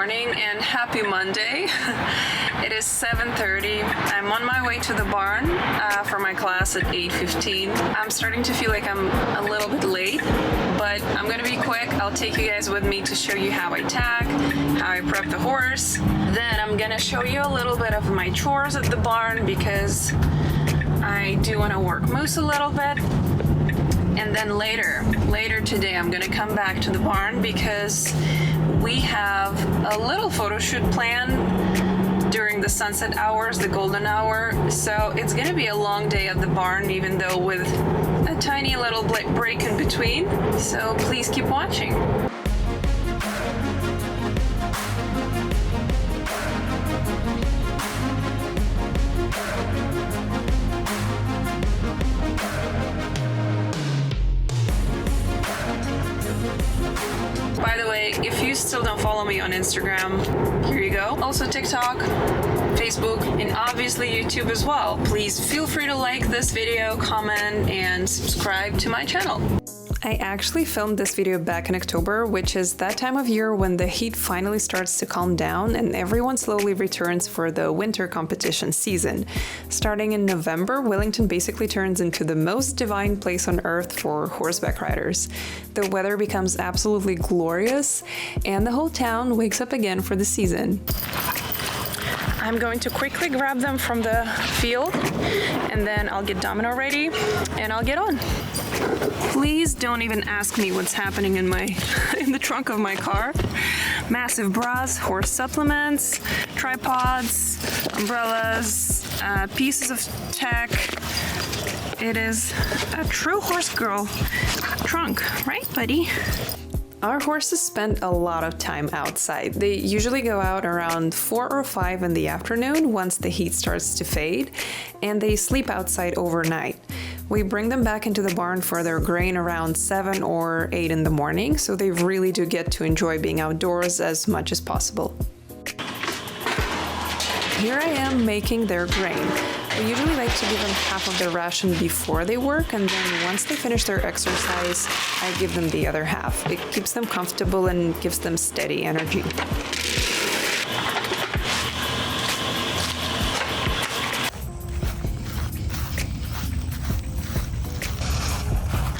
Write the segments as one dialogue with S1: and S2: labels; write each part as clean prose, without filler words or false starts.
S1: morning and happy Monday. It is 7:30. I'm on my way to the barn for my class at 8:15. I'm starting to feel like I'm a little bit late, but I'm gonna be quick. I'll take you guys with me to show you how I tack, how I prep the horse. Then I'm gonna show you a little bit of my chores at the barn because I do want to work Mousse a little bit. And then later today, I'm gonna come back to the barn because we have a little photo shoot planned during the sunset hours, the golden hour. So it's gonna be a long day at the barn, even though with a tiny little break in between. So please keep watching. By the way, if you still don't follow me on Instagram, here you go. Also TikTok, Facebook, and obviously YouTube as well. Please feel free to like this video, comment, and subscribe to my channel. I actually filmed this video back in October, which is that time of year when the heat finally starts to calm down and everyone slowly returns for the winter competition season. Starting in November, Wellington basically turns into the most divine place on earth for horseback riders. The weather becomes absolutely glorious and the whole town wakes up again for the season. I'm going to quickly grab them from the field and then I'll get Domino ready and I'll get on. Please don't even ask me what's happening in the trunk of my car. Massive bras, horse supplements, tripods, umbrellas, pieces of tack. It is a true horse girl trunk, right, buddy? Our horses spend a lot of time outside. They usually go out around 4 or 5 in the afternoon once the heat starts to fade, and they sleep outside overnight. We bring them back into the barn for their grain around 7 or 8 in the morning, so they really do get to enjoy being outdoors as much as possible. Here I am making their grain. We usually like to give them half of their ration before they work, and then once they finish their exercise, I give them the other half. It keeps them comfortable and gives them steady energy.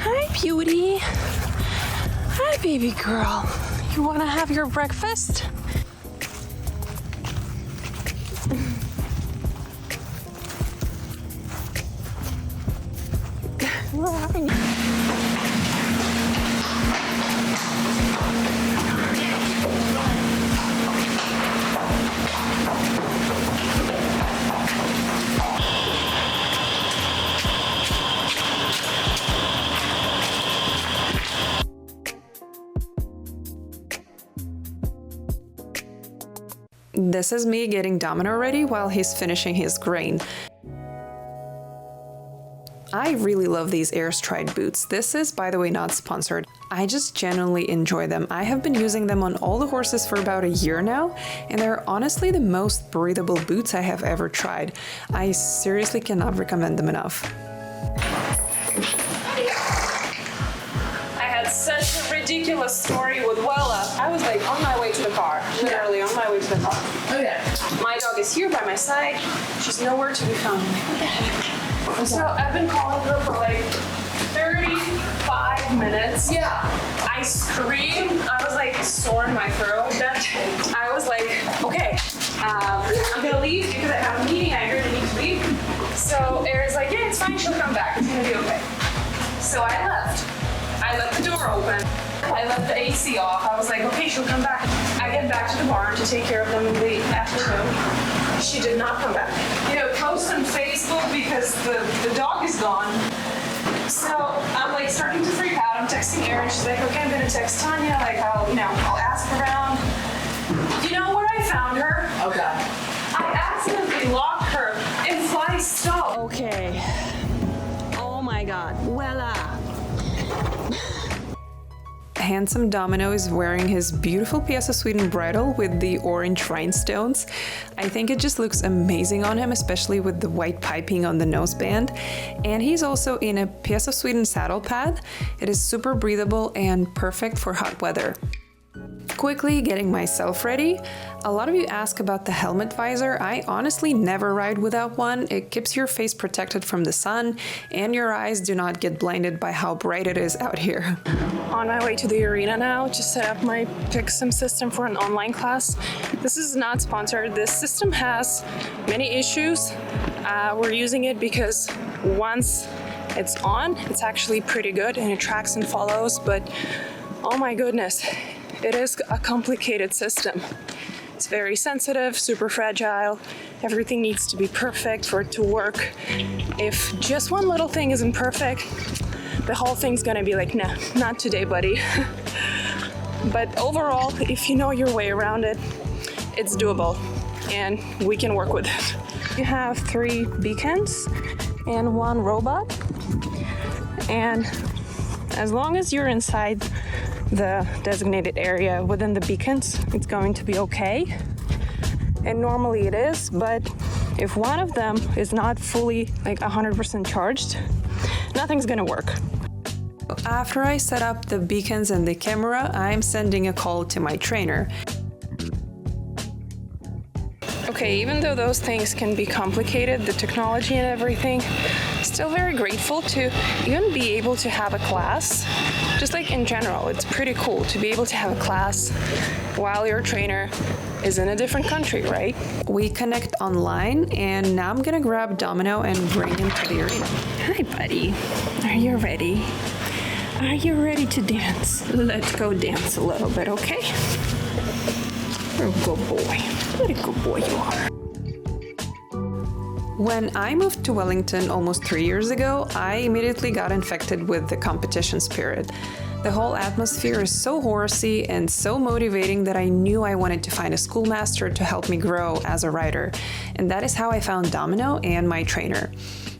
S1: Hi, beauty. Hi, baby girl. You want to have your breakfast? This is me getting Domino ready while he's finishing his grain. I really love these air-stride boots. This is, by the way, not sponsored. I just genuinely enjoy them. I have been using them on all the horses for about a year now, and they're honestly the most breathable boots I have ever tried. I seriously cannot recommend them enough. I had such a ridiculous story with Wella. I was like on my way to the car, literally on my way to the car. Oh yeah. My dog is here by my side. She's nowhere to be found. I'm like, what the heck? So I've been calling her for like 35 minutes. Yeah. I screamed. I was like sore in my throat. I was like, okay, I'm gonna leave because I have a meeting. I really need to leave. So Eric's like, yeah, it's fine. She'll come back. It's gonna be okay. So I left. I left the door open. I left the AC off. I was like, okay, she'll come back. I get back to the barn to take care of them in the afternoon. She did not come back. You know, post on Facebook because the dog is gone. So I'm like starting to freak out. I'm texting Erin. She's like, okay, I'm gonna text Tanya. Like, I'll ask around. You know where I found her? Oh God. I accidentally locked her in fly stop. Okay. Oh my God. Voila. Handsome Domino is wearing his beautiful Piazza Sweden bridle with the orange rhinestones. I think it just looks amazing on him, especially with the white piping on the noseband. And he's also in a Piazza Sweden saddle pad. It is super breathable and perfect for hot weather. Quickly getting myself ready. A lot of you ask about the helmet visor. I honestly never ride without one. It keeps your face protected from the sun and your eyes do not get blinded by how bright it is out here. On my way to the arena now to set up my pick sim system for an online class. This is not sponsored. This system has many issues. We're using it because once it's on, it's actually pretty good and it tracks and follows, but oh my goodness, it is a complicated system. It's very sensitive, super fragile. Everything needs to be perfect for it to work. If just one little thing isn't perfect, the whole thing's gonna be like, nah, not today, buddy. But overall, if you know your way around it, it's doable and we can work with it. You have 3 beacons and 1 robot. And as long as you're inside the designated area within the beacons, it's going to be okay. And normally it is, but if one of them is not fully like 100% charged, nothing's gonna work. After I set up the beacons and the camera, I'm sending a call to my trainer. Okay, even though those things can be complicated, the technology and everything, still very grateful to even be able to have a class. Just like in general, it's pretty cool to be able to have a class while your trainer is in a different country, right? We connect online and now I'm gonna grab Domino and bring him to the arena. Hi, buddy. Are you ready? Are you ready to dance? Let's go dance a little bit, okay? You're a good boy. What a good boy you are. When I moved to Wellington almost 3 years ago, I immediately got infected with the competition spirit. The whole atmosphere is so horsey and so motivating that I knew I wanted to find a schoolmaster to help me grow as a rider. And that is how I found Domino and my trainer.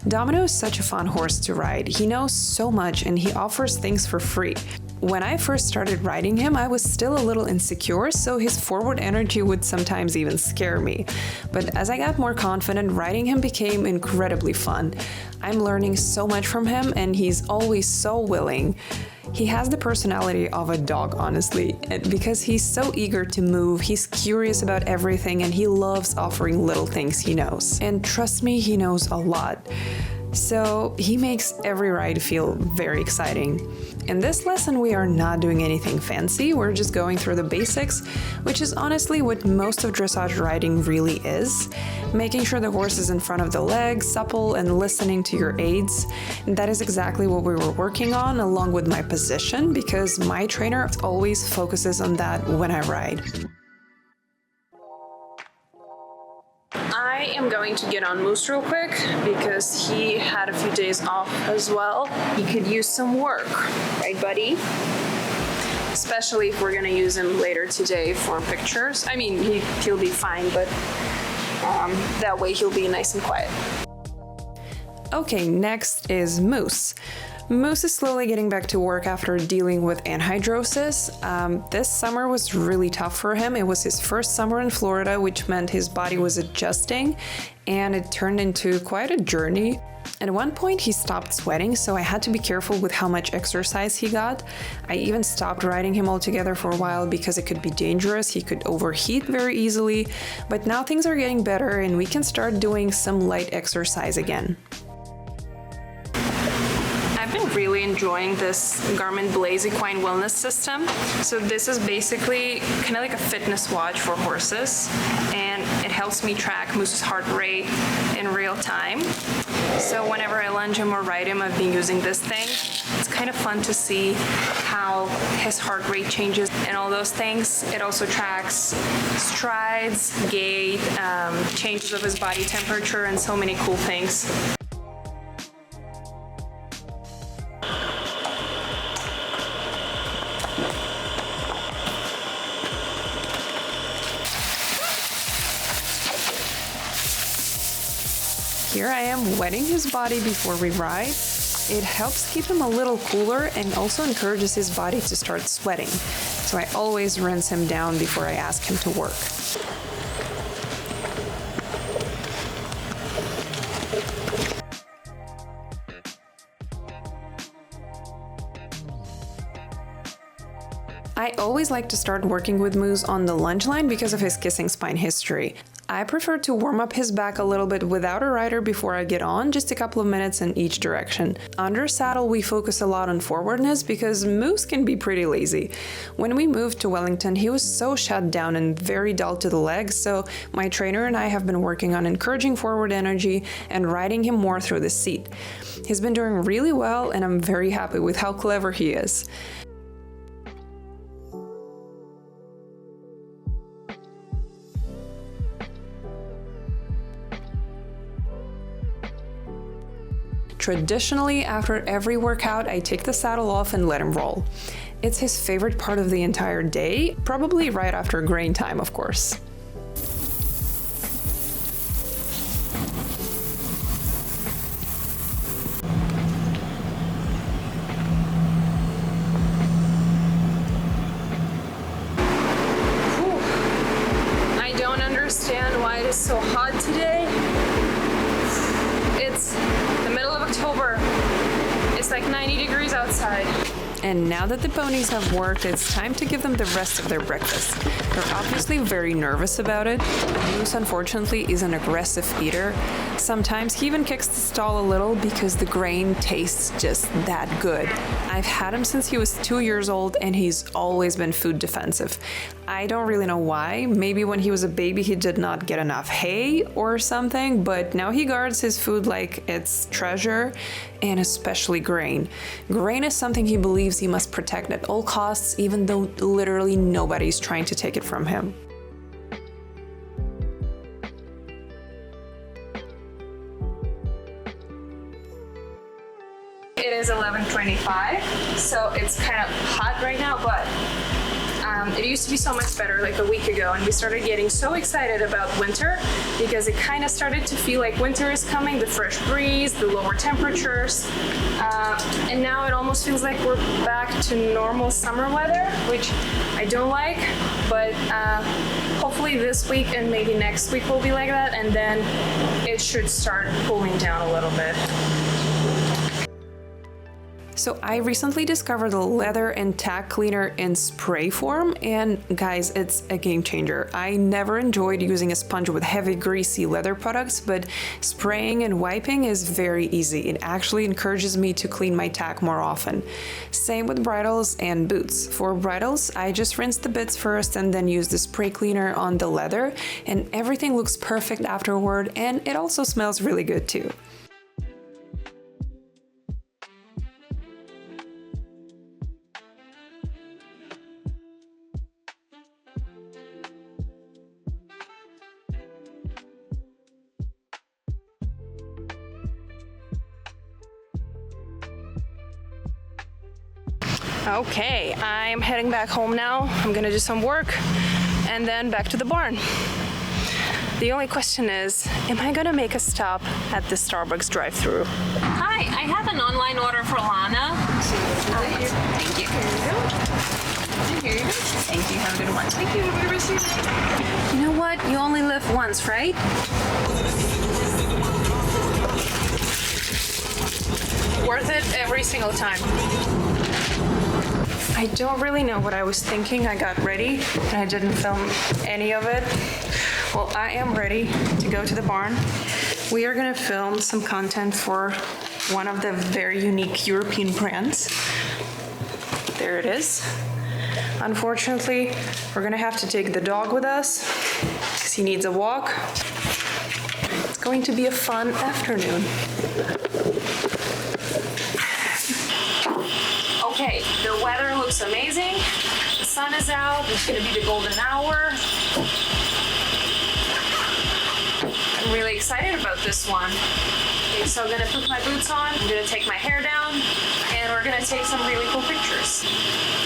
S1: Domino is such a fun horse to ride. He knows so much and he offers things for free. When I first started riding him, I was still a little insecure, so his forward energy would sometimes even scare me. But as I got more confident, riding him became incredibly fun. I'm learning so much from him and he's always so willing. He has the personality of a dog, honestly, and because he's so eager to move, he's curious about everything and he loves offering little things he knows. And trust me, he knows a lot. So he makes every ride feel very exciting. In this lesson, we are not doing anything fancy, we're just going through the basics, which is honestly what most of dressage riding really is. Making sure the horse is in front of the leg, supple, and listening to your aids. And that is exactly what we were working on, along with my position, because my trainer always focuses on that when I ride. I am going to get on Mousse real quick because he had a few days off as well. He could use some work, right, buddy? Especially if we're gonna use him later today for pictures. I mean, he'll be fine, but that way he'll be nice and quiet. Okay, next is Mousse. Mousse is slowly getting back to work after dealing with anhidrosis. This summer was really tough for him. It was his first summer in Florida, which meant his body was adjusting, and it turned into quite a journey. At one point, he stopped sweating, so I had to be careful with how much exercise he got. I even stopped riding him altogether for a while because it could be dangerous. He could overheat very easily, but now things are getting better and we can start doing some light exercise again. I've been really enjoying this Garmin Blaze Equine Wellness System. So this is basically kind of like a fitness watch for horses, and it helps me track Moose's heart rate in real time. So whenever I lunge him or ride him, I've been using this thing. It's kind of fun to see how his heart rate changes and all those things. It also tracks strides, gait, changes of his body temperature, and so many cool things. Here I am wetting his body before we ride. It helps keep him a little cooler and also encourages his body to start sweating. So I always rinse him down before I ask him to work. I always like to start working with Mousse on the lunge line because of his kissing spine history. I prefer to warm up his back a little bit without a rider before I get on, just a couple of minutes in each direction. Under saddle, we focus a lot on forwardness because Mousse can be pretty lazy. When we moved to Wellington, he was so shut down and very dull to the legs, so my trainer and I have been working on encouraging forward energy and riding him more through the seat. He's been doing really well, and I'm very happy with how clever he is. Traditionally, after every workout, I take the saddle off and let him roll. It's his favorite part of the entire day, probably right after grain time, of course. I don't understand why it is so hot today. It's the middle of October. It's like 90 degrees outside. And now that the ponies have worked, it's time to give them the rest of their breakfast. They're obviously very nervous about it. Mousse, unfortunately, is an aggressive eater. Sometimes he even kicks the stall a little because the grain tastes just that good. I've had him since he was 2 years old, and he's always been food defensive. I don't really know why. Maybe when he was a baby he did not get enough hay or something, but now he guards his food like it's treasure, and especially grain. Grain is something he believes he must protect at all costs, even though literally nobody's trying to take it from him. It is 11:25, so it's kind of hot right now, but it used to be so much better like a week ago, and we started getting so excited about winter because it kind of started to feel like winter is coming, the fresh breeze, the lower temperatures, and now it almost feels like we're back to normal summer weather, which I don't like, but hopefully this week and maybe next week will be like that, and then it should start cooling down a little bit. So I recently discovered the leather and tack cleaner in spray form, and guys, it's a game changer. I never enjoyed using a sponge with heavy greasy leather products, but spraying and wiping is very easy. It actually encourages me to clean my tack more often. Same with bridles and boots. For bridles, I just rinse the bits first and then use the spray cleaner on the leather, and everything looks perfect afterward, and it also smells really good too. Okay, I'm heading back home now. I'm gonna do some work and then back to the barn. The only question is, am I gonna make a stop at the Starbucks drive-thru? Hi, I have an online order for Lana. Thank you. Here you go. Thank you. Have a good one. Thank you. Have a good rest of your day. You know what? You only live once, right? Worth it every single time. I don't really know what I was thinking. I got ready and I didn't film any of it. Well, I am ready to go to the barn. We are gonna film some content for one of the very unique European brands. There it is. Unfortunately, we're gonna have to take the dog with us because he needs a walk. It's going to be a fun afternoon. Okay, the weather looks amazing. The sun is out. It's gonna be the golden hour. I'm really excited about this one. Okay, so I'm gonna put my boots on. I'm gonna take my hair down, and we're gonna take some really cool pictures.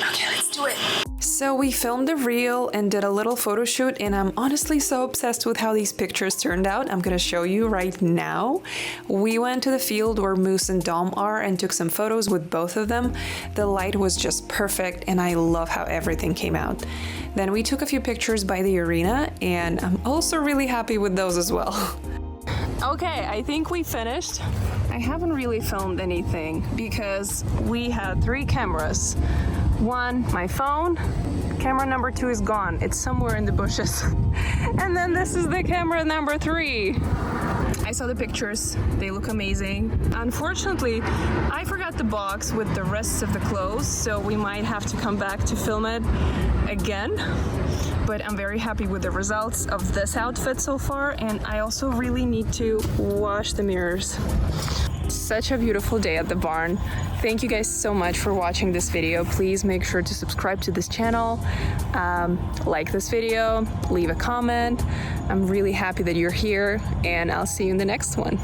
S1: Okay, let's do it. So we filmed the reel and did a little photo shoot, and I'm honestly so obsessed with how these pictures turned out. I'm gonna show you right now. We went to the field where Mousse and Dom are and took some photos with both of them. The light was just perfect, and I love how everything came out. Then we took a few pictures by the arena, and I'm also really happy with those as well. Okay, I think we finished. I haven't really filmed anything because we had 3 cameras. One, my phone, Camera number 2 is gone. It's somewhere in the bushes. And then this is the camera number 3. I saw the pictures. They look amazing. Unfortunately, I forgot the box with the rest of the clothes, so we might have to come back to film it again. But I'm very happy with the results of this outfit so far, and I also really need to wash the mirrors. Such a beautiful day at the barn. Thank you guys so much for watching this video. Please make sure to subscribe to this channel, like this video, leave a comment. I'm really happy that you're here, and I'll see you in the next one.